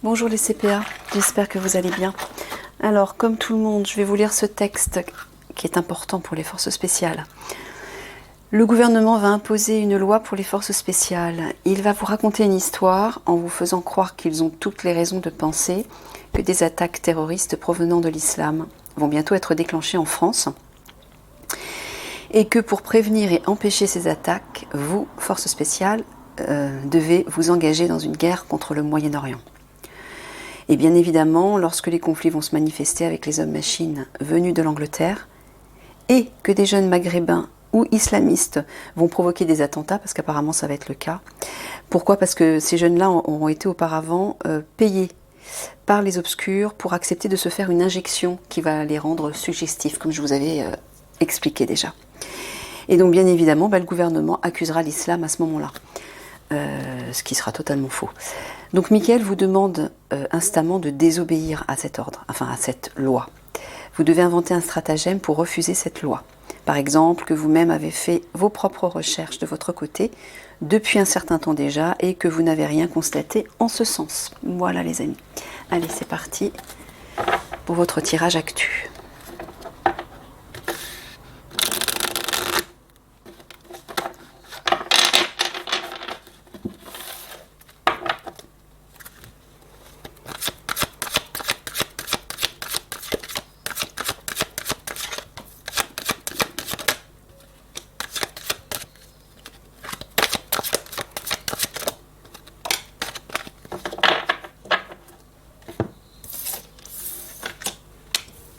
Bonjour les CPA, j'espère que vous allez bien. Alors, comme tout le monde, je vais vous lire ce texte qui est important pour les forces spéciales. Le gouvernement va imposer une loi pour les forces spéciales. Il va vous raconter une histoire en vous faisant croire qu'ils ont toutes les raisons de penser que des attaques terroristes provenant de l'islam vont bientôt être déclenchées en France et que pour prévenir et empêcher ces attaques, vous, forces spéciales, devez vous engager dans une guerre contre le Moyen-Orient. Et bien évidemment, lorsque les conflits vont se manifester avec les hommes-machines venus de l'Angleterre, et que des jeunes maghrébins ou islamistes vont provoquer des attentats, parce qu'apparemment ça va être le cas. Pourquoi? Parce que ces jeunes-là ont été auparavant payés par les obscurs pour accepter de se faire une injection qui va les rendre suggestifs, comme je vous avais expliqué déjà. Et donc bien évidemment, le gouvernement accusera l'islam à ce moment-là. Ce qui sera totalement faux. Donc Mickaël vous demande instamment de désobéir à cet ordre, enfin à cette loi. Vous devez inventer un stratagème pour refuser cette loi. Par exemple, que vous-même avez fait vos propres recherches de votre côté depuis un certain temps déjà et que vous n'avez rien constaté en ce sens. Voilà les amis. Allez, c'est parti pour votre tirage actu.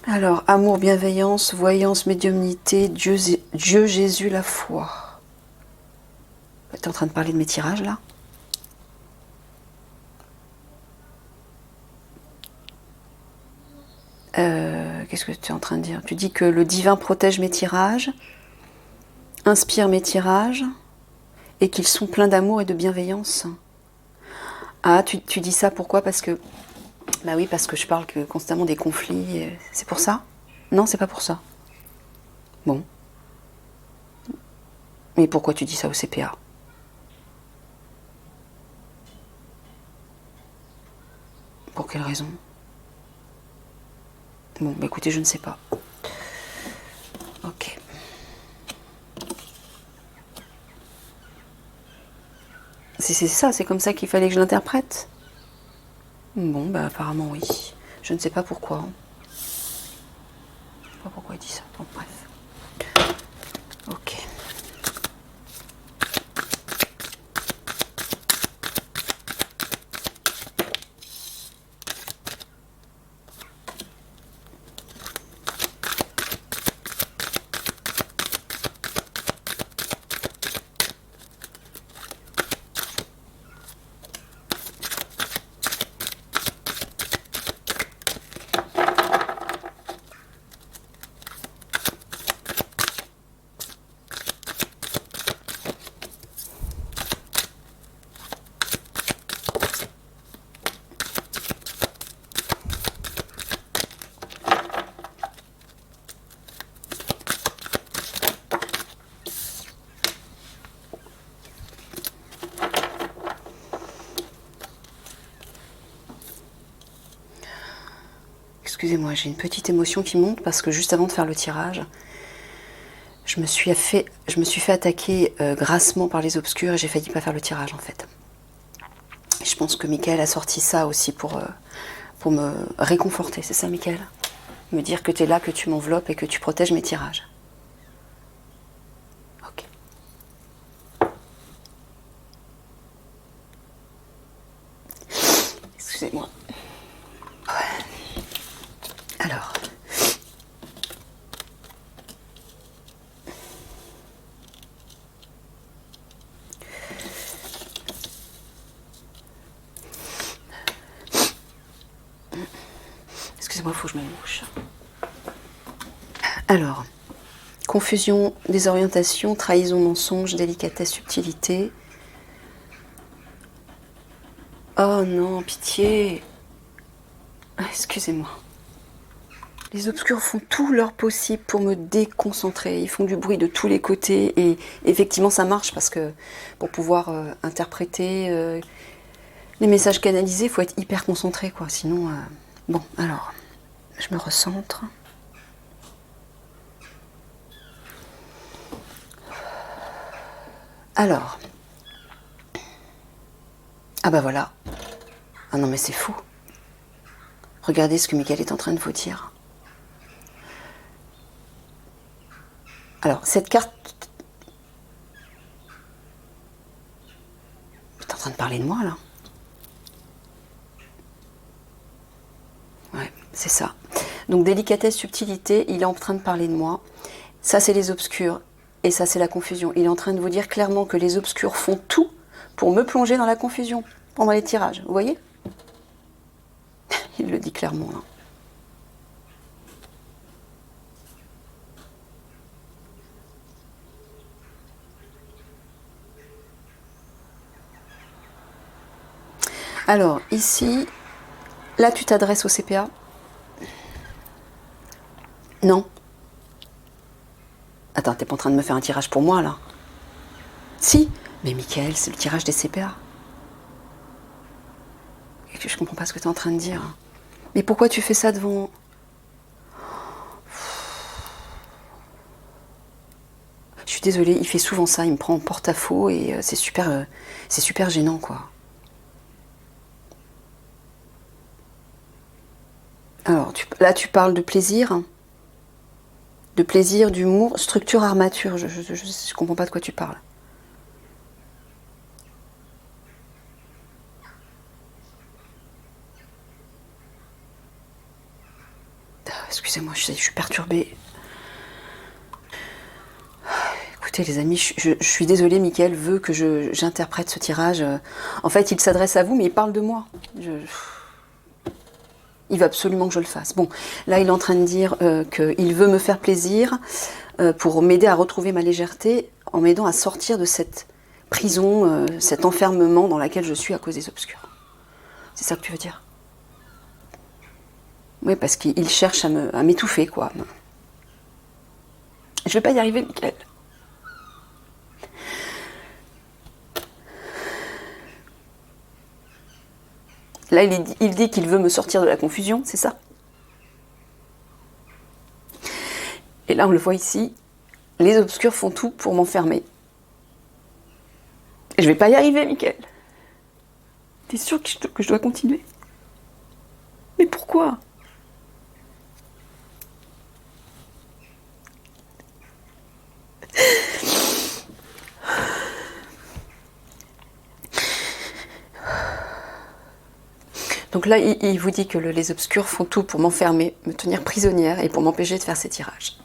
Alors, amour, bienveillance, voyance, médiumnité, Dieu Jésus, la foi. Tu es en train de parler de mes tirages là? Qu'est-ce que tu es en train de dire? Tu dis que le divin protège mes tirages, inspire mes tirages, et qu'ils sont pleins d'amour et de bienveillance. Ah, tu dis ça pourquoi? Parce que... Bah oui, parce que je parle constamment des conflits. C'est pour ça? Non, c'est pas pour ça. Bon. Mais pourquoi tu dis ça au CPA? Pour quelle raison? Bon, bah écoutez, je ne sais pas. Ok. C'est ça, c'est comme ça qu'il fallait que je l'interprète? Bon, bah apparemment oui. Je ne sais pas pourquoi. Je sais pas pourquoi il dit ça. Bon, bref. Ok. Excusez-moi, j'ai une petite émotion qui monte parce que juste avant de faire le tirage, je me suis fait attaquer grassement par les obscurs et j'ai failli pas faire le tirage en fait. Et je pense que Mickaël a sorti ça aussi pour me réconforter, c'est ça Mickaël? Me dire que tu es là, que tu m'enveloppes et que tu protèges mes tirages. Ok. Excusez-moi. Alors. Excusez-moi, il faut que je me mouche. Alors, confusion, désorientation, trahison, mensonge, délicatesse, subtilité. Oh non, pitié. Excusez-moi. Les obscurs font tout leur possible pour me déconcentrer. Ils font du bruit de tous les côtés et effectivement ça marche parce que pour pouvoir interpréter... Les messages canalisés, il faut être hyper concentré, quoi. Sinon, bon, alors, je me recentre. Alors. Ah bah voilà. Ah non mais c'est fou. Regardez ce que Michael est en train de vous dire. Alors, cette carte... T'es en train de parler de moi, là? Ouais, c'est ça. Donc, délicatesse, subtilité, il est en train de parler de moi. Ça, c'est les obscurs. Et ça, c'est la confusion. Il est en train de vous dire clairement que les obscurs font tout pour me plonger dans la confusion pendant les tirages. Vous voyez? Il le dit clairement, là. Alors, ici, là, tu t'adresses au CPA? Non. Attends, t'es pas en train de me faire un tirage pour moi, là? Si. Mais Michael, c'est le tirage des CPA. Et que je comprends pas ce que t'es en train de dire. Mais pourquoi tu fais ça devant... Je suis désolée, il fait souvent ça, il me prend en porte-à-faux et c'est super gênant, quoi. Alors, là, tu parles de plaisir, d'humour, structure, armature. Je comprends pas de quoi tu parles. Excusez-moi, je suis perturbée. Écoutez, les amis, je suis désolée, Michael veut que j'interprète ce tirage. En fait, il s'adresse à vous, mais il parle de moi. Il veut absolument que je le fasse. Bon, là, il est en train de dire qu'il veut me faire plaisir pour m'aider à retrouver ma légèreté en m'aidant à sortir de cette prison, cet enfermement dans laquelle je suis à cause des obscurs. C'est ça que tu veux dire? Oui, parce qu'il cherche à m'étouffer, quoi. Je vais pas y arriver, Michael. Là, il dit qu'il veut me sortir de la confusion, c'est ça? Et là, on le voit ici, les obscurs font tout pour m'enfermer. Je vais pas y arriver, Michael. T'es sûr que je dois continuer? Mais pourquoi? Donc là, il vous dit que les obscurs font tout pour m'enfermer, me tenir prisonnière et pour m'empêcher de faire ces tirages.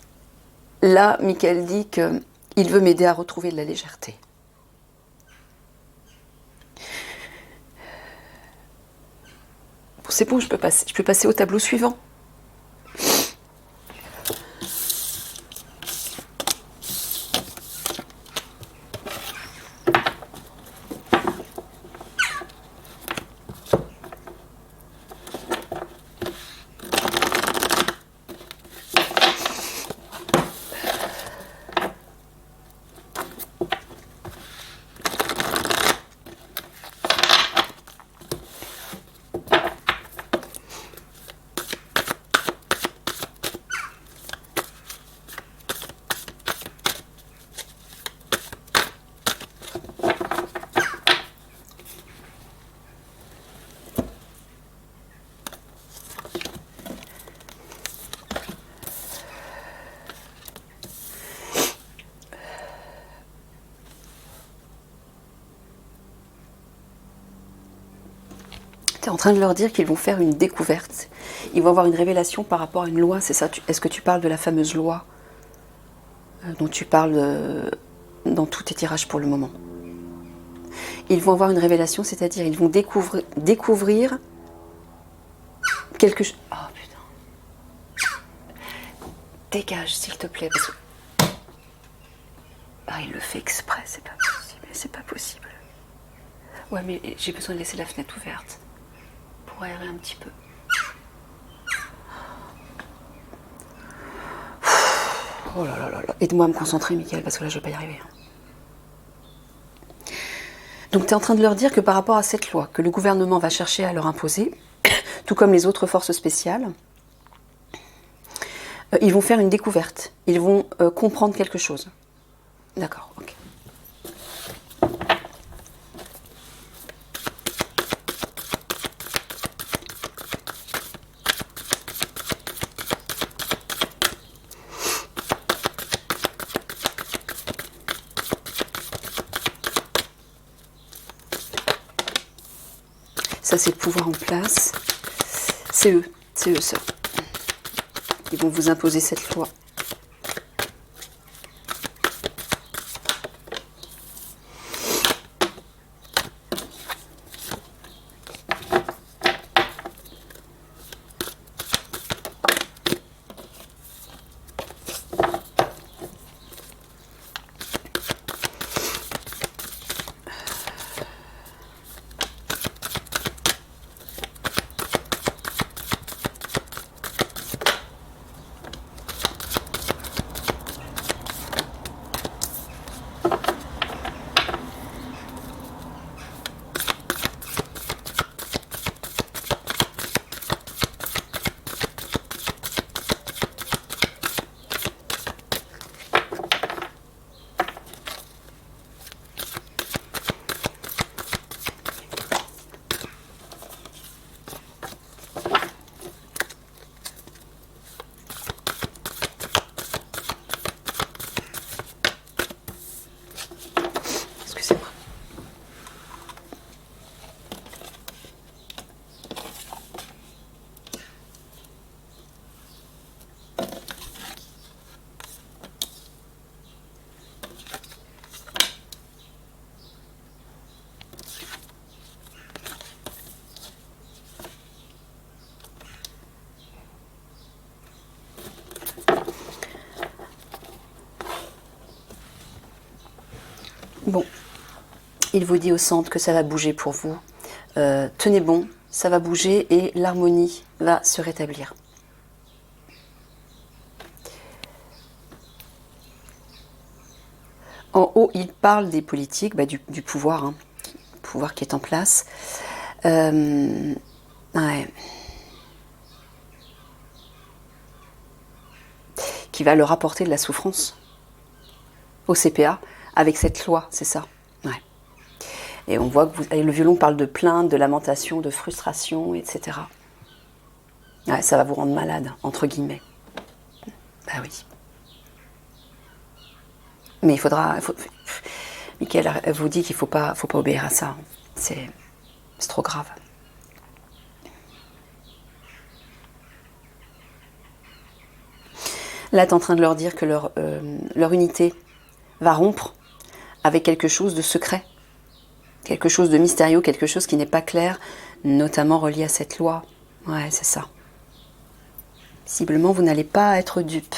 Là, Michael dit qu'il veut m'aider à retrouver de la légèreté. Bon, c'est bon, je peux passer au tableau suivant. En train de leur dire qu'ils vont faire une découverte. Ils vont avoir une révélation par rapport à une loi, c'est ça? Est-ce que tu parles de la fameuse loi dont tu parles dans tous tes tirages pour le moment? Ils vont avoir une révélation, c'est-à-dire ils vont découvrir quelque chose. Oh putain. Dégage, s'il te plaît. Parce que... Ah, il le fait exprès, c'est pas possible. C'est pas possible. Ouais, mais j'ai besoin de laisser la fenêtre ouverte. Pour aérer un petit peu. Oh là là là là. Aide-moi à me concentrer, Michael, parce que là, je vais pas y arriver. Donc tu es en train de leur dire que par rapport à cette loi que le gouvernement va chercher à leur imposer, tout comme les autres forces spéciales, ils vont faire une découverte, ils vont comprendre quelque chose. D'accord, ok. Ça, c'est le pouvoir en place. C'est eux ça. Ils vont vous imposer cette loi. Excusez-moi. Bon, il vous dit au centre que ça va bouger pour vous. Tenez bon, ça va bouger et l'harmonie va se rétablir. En haut, il parle des politiques, du pouvoir, hein, pouvoir qui est en place. Ouais. Qui va leur apporter de la souffrance au CPA avec cette loi, c'est ça. Ouais. Et on voit que le violon parle de plainte, de lamentation, de frustration, etc. Ouais, ça va vous rendre malade, entre guillemets. Bah oui. Mais il faudra... Michael vous dit qu'il ne faut pas obéir à ça. C'est trop grave. Là, tu es en train de leur dire que leur unité va rompre avec quelque chose de secret, quelque chose de mystérieux, quelque chose qui n'est pas clair, notamment relié à cette loi. Ouais, c'est ça. Visiblement, vous n'allez pas être dupe.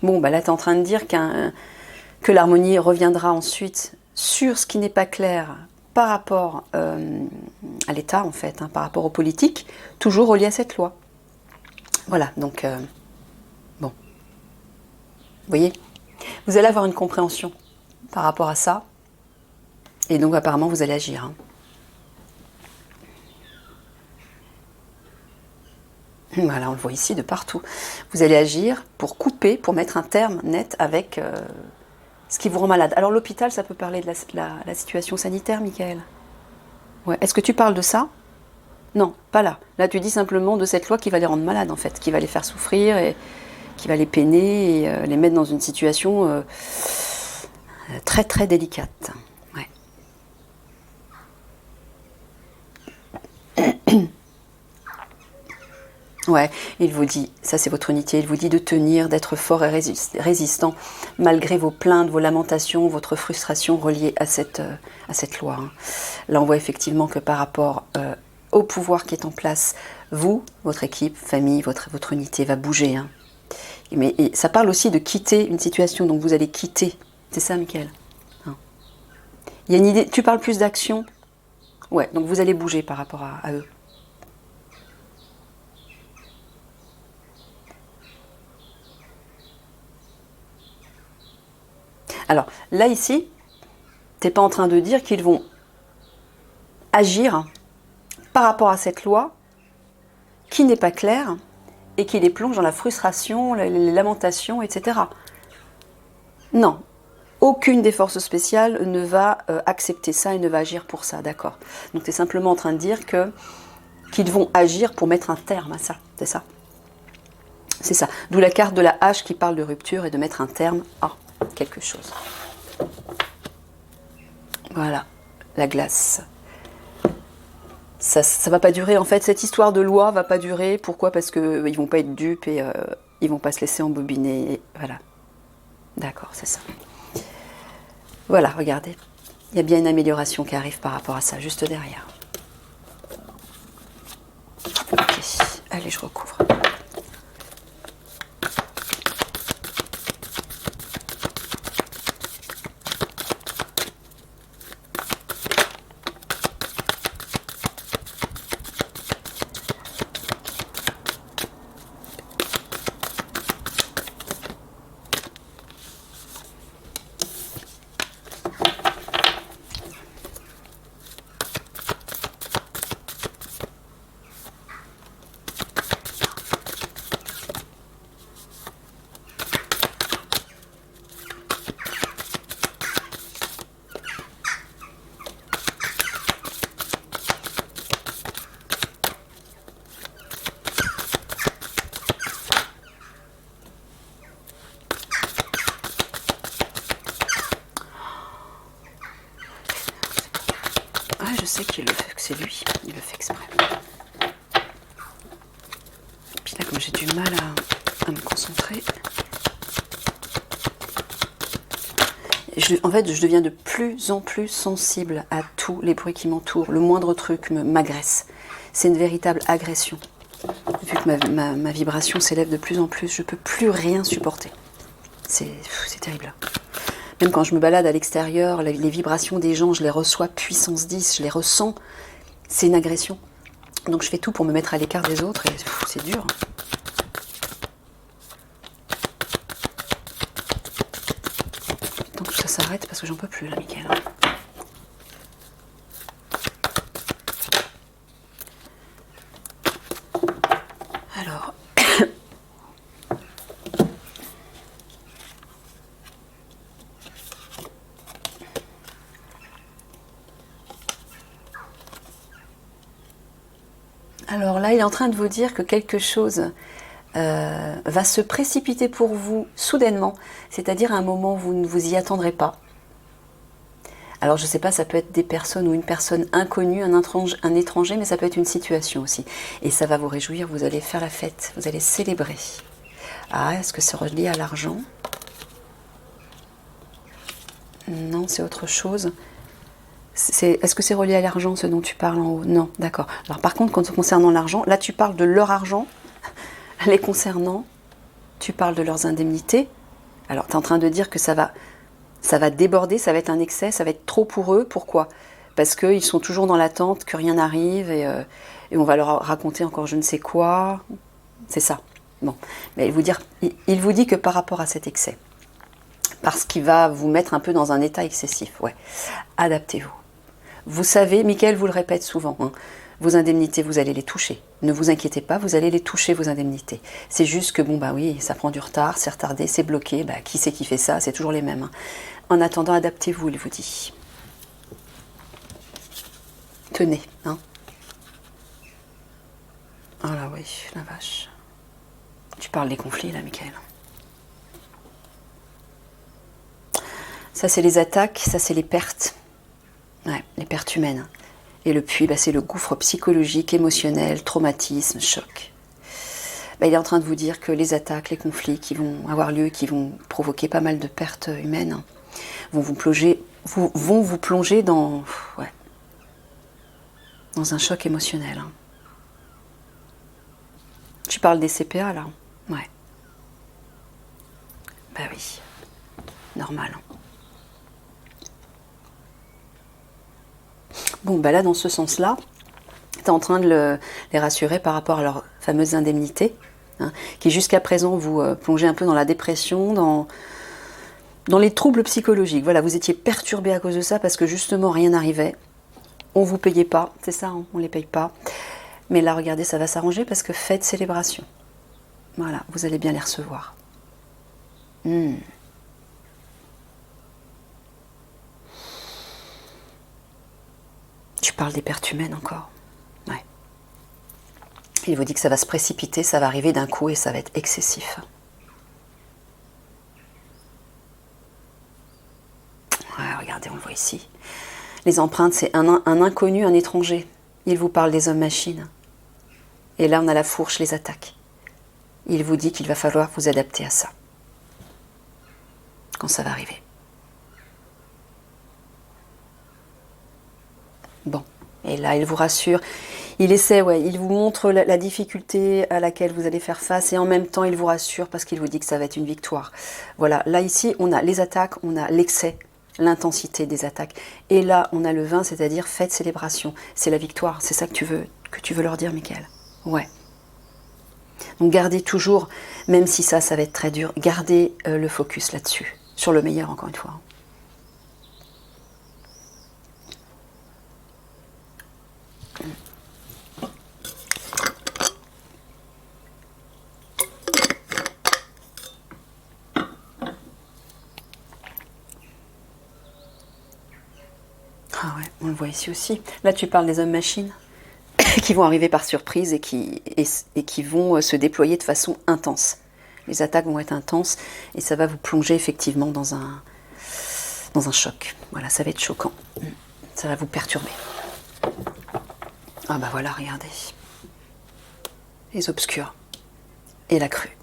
Bon, bah là, tu es en train de dire que l'harmonie reviendra ensuite sur ce qui n'est pas clair par rapport à l'État, en fait, hein, par rapport aux politiques, toujours relié à cette loi. Voilà, donc, bon. Vous voyez, vous allez avoir une compréhension par rapport à ça, et donc apparemment, vous allez agir. Hein. Voilà, on le voit ici de partout. Vous allez agir pour couper, pour mettre un terme net avec ce qui vous rend malade. Alors l'hôpital, ça peut parler de la situation sanitaire, Michael. Ouais. Est-ce que tu parles de ça? Non, pas là. Là, tu dis simplement de cette loi qui va les rendre malades, en fait, qui va les faire souffrir et qui va les peiner et les mettre dans une situation très très délicate. Ouais. Ouais, il vous dit, ça c'est votre unité, il vous dit de tenir, d'être fort et résistant, malgré vos plaintes, vos lamentations, votre frustration reliée à cette loi. Hein. Là, on voit effectivement que par rapport au pouvoir qui est en place, vous, votre équipe, famille, votre unité va bouger. Hein. Mais ça parle aussi de quitter une situation, donc vous allez quitter. C'est ça, Michael. Hein. Il y a une idée, tu parles plus d'action. Ouais, donc vous allez bouger par rapport à eux. Alors, là, ici, t'es pas en train de dire qu'ils vont agir par rapport à cette loi qui n'est pas claire et qui les plonge dans la frustration, les lamentations, etc. Non, aucune des forces spéciales ne va accepter ça et ne va agir pour ça, d'accord. Donc tu es simplement en train de dire qu'ils vont agir pour mettre un terme à ça, c'est ça. C'est ça, d'où la carte de la hache qui parle de rupture et de mettre un terme à quelque chose. Voilà, la glace. Ça va pas durer, en fait, cette histoire de loi va pas durer. Pourquoi? Parce qu'ils vont pas être dupes et ils vont pas se laisser embobiner. Et voilà. D'accord, c'est ça. Voilà, regardez. Il y a bien une amélioration qui arrive par rapport à ça, juste derrière. Ok, allez, je recouvre. Je sais qu'il le fait, que c'est lui, il le fait exprès. Puis là, comme j'ai du mal à me concentrer, en fait, je deviens de plus en plus sensible à tous les bruits qui m'entourent. Le moindre truc m'agresse. C'est une véritable agression. Vu que ma vibration s'élève de plus en plus, je ne peux plus rien supporter. C'est terrible. Même quand je me balade à l'extérieur, les vibrations des gens, je les reçois puissance 10, je les ressens. C'est une agression. Donc je fais tout pour me mettre à l'écart des autres et c'est dur. Donc tout ça s'arrête parce que j'en peux plus là, Mickaël. Alors... Alors là, il est en train de vous dire que quelque chose va se précipiter pour vous soudainement, c'est-à-dire à un moment où vous ne vous y attendrez pas. Alors je ne sais pas, ça peut être des personnes ou une personne inconnue, un étranger, mais ça peut être une situation aussi. Et ça va vous réjouir, vous allez faire la fête, vous allez célébrer. Ah, est-ce que c'est relié à l'argent? Non, c'est autre chose. Est-ce que c'est relié à l'argent, ce dont tu parles en haut? Non, d'accord. Alors par contre, concernant l'argent, là tu parles de leur argent. Les concernant, tu parles de leurs indemnités. Alors tu es en train de dire que ça va déborder, ça va être un excès, ça va être trop pour eux. Pourquoi? Parce qu'ils sont toujours dans l'attente que rien n'arrive et on va leur raconter encore je ne sais quoi. C'est ça. Bon, mais il vous dit que par rapport à cet excès, parce qu'il va vous mettre un peu dans un état excessif, ouais, adaptez-vous. Vous savez, Mickaël vous le répète souvent, hein, vos indemnités, vous allez les toucher. Ne vous inquiétez pas, vous allez les toucher, vos indemnités. C'est juste que, bon, bah oui, ça prend du retard, c'est retardé, c'est bloqué. Bah, qui c'est qui fait ça? C'est toujours les mêmes. Hein. En attendant, adaptez-vous, il vous dit. Tenez, hein. Oh là oui, la vache. Tu parles des conflits, là, Mickaël. Ça, c'est les attaques, ça, c'est les pertes. Ouais, les pertes humaines. Et le puits, bah, c'est le gouffre psychologique, émotionnel, traumatisme, choc. Bah, il est en train de vous dire que les attaques, les conflits qui vont avoir lieu, qui vont provoquer pas mal de pertes humaines, vont vous plonger dans, ouais, dans un choc émotionnel. Hein. Tu parles des CPA, là? Ouais. Bah oui, normal. Bon, bah là, dans ce sens-là, tu es en train de les rassurer par rapport à leurs fameuses indemnités, hein, qui jusqu'à présent vous plongez un peu dans la dépression, dans les troubles psychologiques. Voilà, vous étiez perturbé à cause de ça parce que justement rien n'arrivait. On ne vous payait pas, c'est ça, hein, on ne les paye pas. Mais là, regardez, ça va s'arranger parce que fête célébration. Voilà, vous allez bien les recevoir. Tu parles des pertes humaines encore. Ouais. Il vous dit que ça va se précipiter, ça va arriver d'un coup et ça va être excessif. Ouais, regardez, on le voit ici. Les empreintes, c'est un inconnu, un étranger. Il vous parle des hommes-machines. Et là, on a la fourche, les attaques. Il vous dit qu'il va falloir vous adapter à ça. Quand ça va arriver. Bon. Et là, il vous rassure. Il essaie, ouais, il vous montre la difficulté à laquelle vous allez faire face. Et en même temps, il vous rassure parce qu'il vous dit que ça va être une victoire. Voilà. Là, ici, on a les attaques, on a l'excès, l'intensité des attaques. Et là, on a le vin, c'est-à-dire fête, célébration. C'est la victoire. C'est ça que tu veux leur dire, Michael. Ouais. Donc gardez toujours, même si ça va être très dur, gardez le focus là-dessus. Sur le meilleur, encore une fois. Ah ouais, on le voit ici aussi. Là, tu parles des hommes-machines qui vont arriver par surprise et qui vont se déployer de façon intense. Les attaques vont être intenses et ça va vous plonger effectivement dans un choc. Voilà, ça va être choquant. Ça va vous perturber. Ah bah voilà, regardez. Les obscurs et la crue.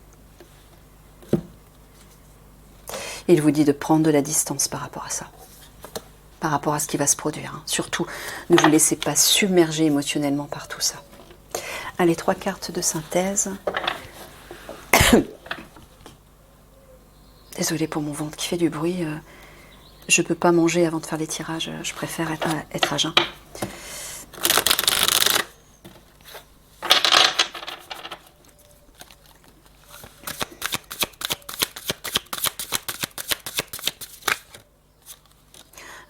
Il vous dit de prendre de la distance par rapport à ça. Par rapport à ce qui va se produire. Hein. Surtout, ne vous laissez pas submerger émotionnellement par tout ça. Allez, 3 cartes de synthèse. Désolée pour mon ventre qui fait du bruit. Je ne peux pas manger avant de faire les tirages. Je préfère être à jeun.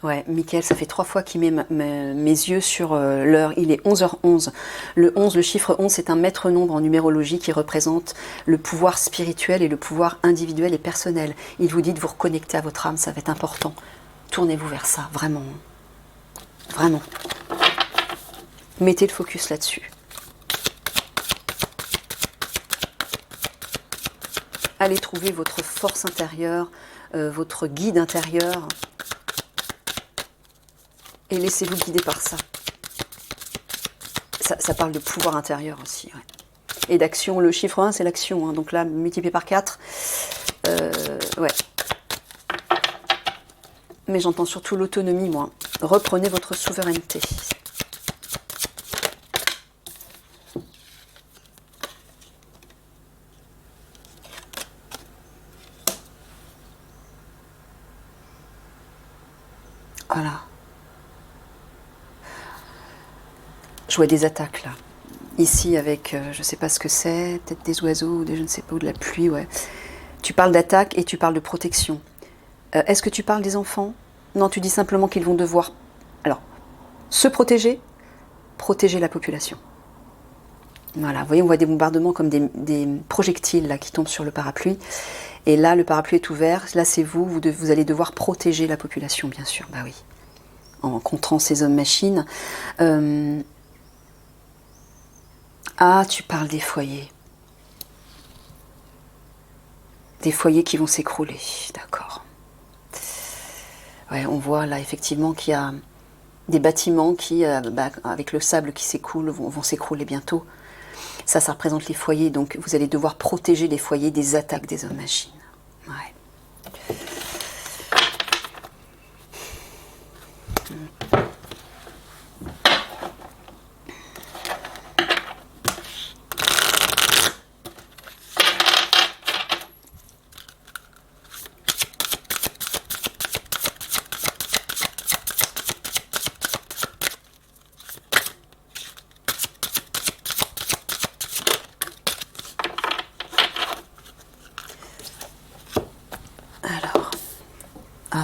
Ouais, Mickaël, ça fait 3 fois qu'il met mes yeux sur l'heure. Il est 11h11. Le 11, le chiffre 11, c'est un maître nombre en numérologie qui représente le pouvoir spirituel et le pouvoir individuel et personnel. Il vous dit de vous reconnecter à votre âme, ça va être important. Tournez-vous vers ça, vraiment. Vraiment. Mettez le focus là-dessus. Allez trouver votre force intérieure, votre guide intérieur. Et laissez-vous guider par ça. Ça parle de pouvoir intérieur aussi. Ouais. Et d'action. Le chiffre 1, c'est l'action. Hein. Donc là, multiplié par 4. Ouais. Mais j'entends surtout l'autonomie, moi. Reprenez votre souveraineté. Voilà. Je vois des attaques là. Ici avec, je ne sais pas ce que c'est, peut-être des oiseaux ou des je ne sais pas, ou de la pluie, ouais. Tu parles d'attaque et tu parles de protection. Est-ce que tu parles des enfants? Non, tu dis simplement qu'ils vont devoir, alors, se protéger, protéger la population. Voilà, vous voyez, on voit des bombardements comme des projectiles là, qui tombent sur le parapluie. Et là, le parapluie est ouvert. Là, c'est vous allez devoir protéger la population, bien sûr. Bah oui, en contrant ces hommes-machines. Ah, tu parles des foyers. Des foyers qui vont s'écrouler, d'accord. Ouais, on voit là effectivement qu'il y a des bâtiments qui, avec le sable qui s'écoule, vont s'écrouler bientôt. Ça représente les foyers, donc vous allez devoir protéger les foyers des attaques des hommes-machines. Ouais.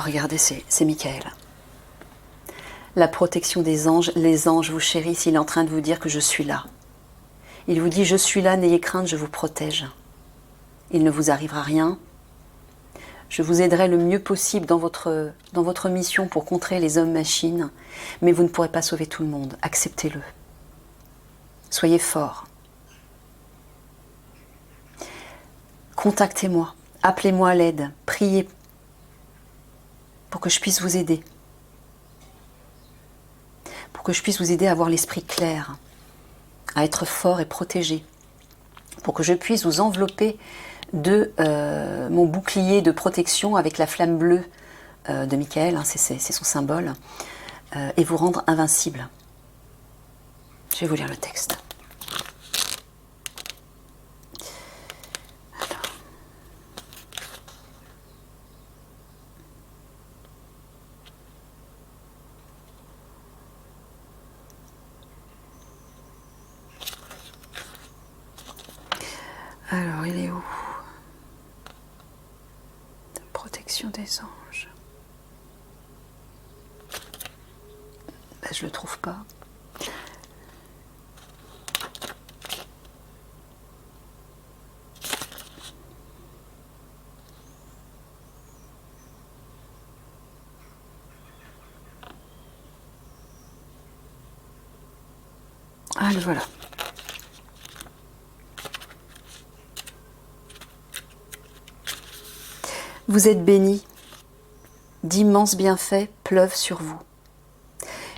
regardez, c'est Michael. La protection des anges, les anges vous chérissent, il est en train de vous dire que je suis là. Il vous dit, je suis là, n'ayez crainte, je vous protège. Il ne vous arrivera rien. Je vous aiderai le mieux possible dans votre mission pour contrer les hommes-machines, mais vous ne pourrez pas sauver tout le monde. Acceptez-le. Soyez forts. Contactez-moi, appelez-moi à l'aide, priez pour que je puisse vous aider. Pour que je puisse vous aider à avoir l'esprit clair, à être fort et protégé. Pour que je puisse vous envelopper de mon bouclier de protection avec la flamme bleue de Michael, hein, c'est son symbole, et vous rendre invincible. Je vais vous lire le texte. Alors, il est où? La protection des anges. Ben, je le trouve pas. Ah, le voilà. Vous êtes bénis, d'immenses bienfaits pleuvent sur vous.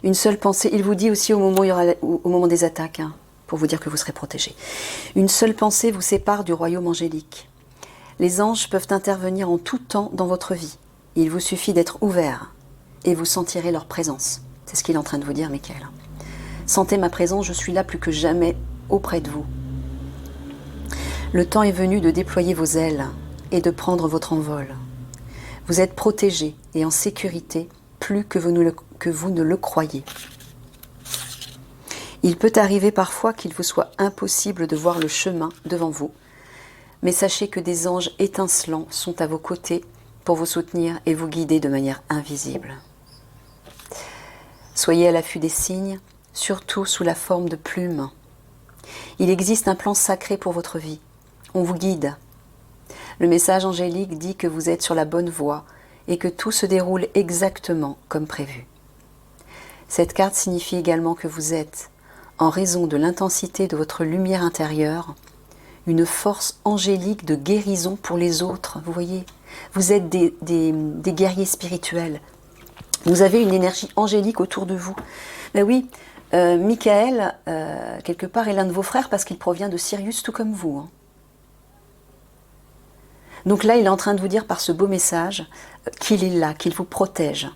Une seule pensée, il vous dit aussi au moment des attaques, hein, pour vous dire que vous serez protégés. Une seule pensée vous sépare du royaume angélique. Les anges peuvent intervenir en tout temps dans votre vie. Il vous suffit d'être ouvert et vous sentirez leur présence. C'est ce qu'il est en train de vous dire, Michael. Sentez ma présence, je suis là plus que jamais auprès de vous. Le temps est venu de déployer vos ailes et de prendre votre envol. Vous êtes protégés et en sécurité plus que vous ne le croyez. Il peut arriver parfois qu'il vous soit impossible de voir le chemin devant vous, mais sachez que des anges étincelants sont à vos côtés pour vous soutenir et vous guider de manière invisible. Soyez à l'affût des signes, surtout sous la forme de plumes. Il existe un plan sacré pour votre vie. On vous guide. Le message angélique dit que vous êtes sur la bonne voie et que tout se déroule exactement comme prévu. Cette carte signifie également que vous êtes, en raison de l'intensité de votre lumière intérieure, une force angélique de guérison pour les autres. Vous voyez, vous êtes des guerriers spirituels. Vous avez une énergie angélique autour de vous. Ben oui, Michael, quelque part, est l'un de vos frères parce qu'il provient de Sirius, tout comme vous. Hein. Donc là, il est en train de vous dire par ce beau message qu'il est là, qu'il vous protège.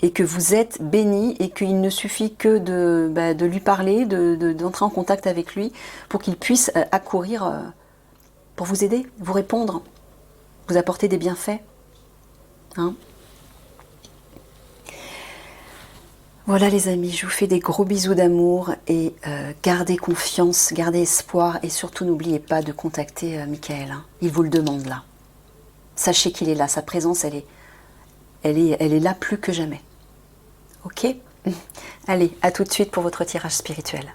Et que vous êtes bénis et qu'il ne suffit que de lui parler, d'entrer en contact avec lui pour qu'il puisse accourir pour vous aider, vous répondre, vous apporter des bienfaits. Hein? Voilà les amis, je vous fais des gros bisous d'amour et gardez confiance, gardez espoir et surtout n'oubliez pas de contacter Michael. Hein. Il vous le demande là. Sachez qu'il est là, sa présence elle est là plus que jamais. Ok? Allez, à tout de suite pour votre tirage spirituel.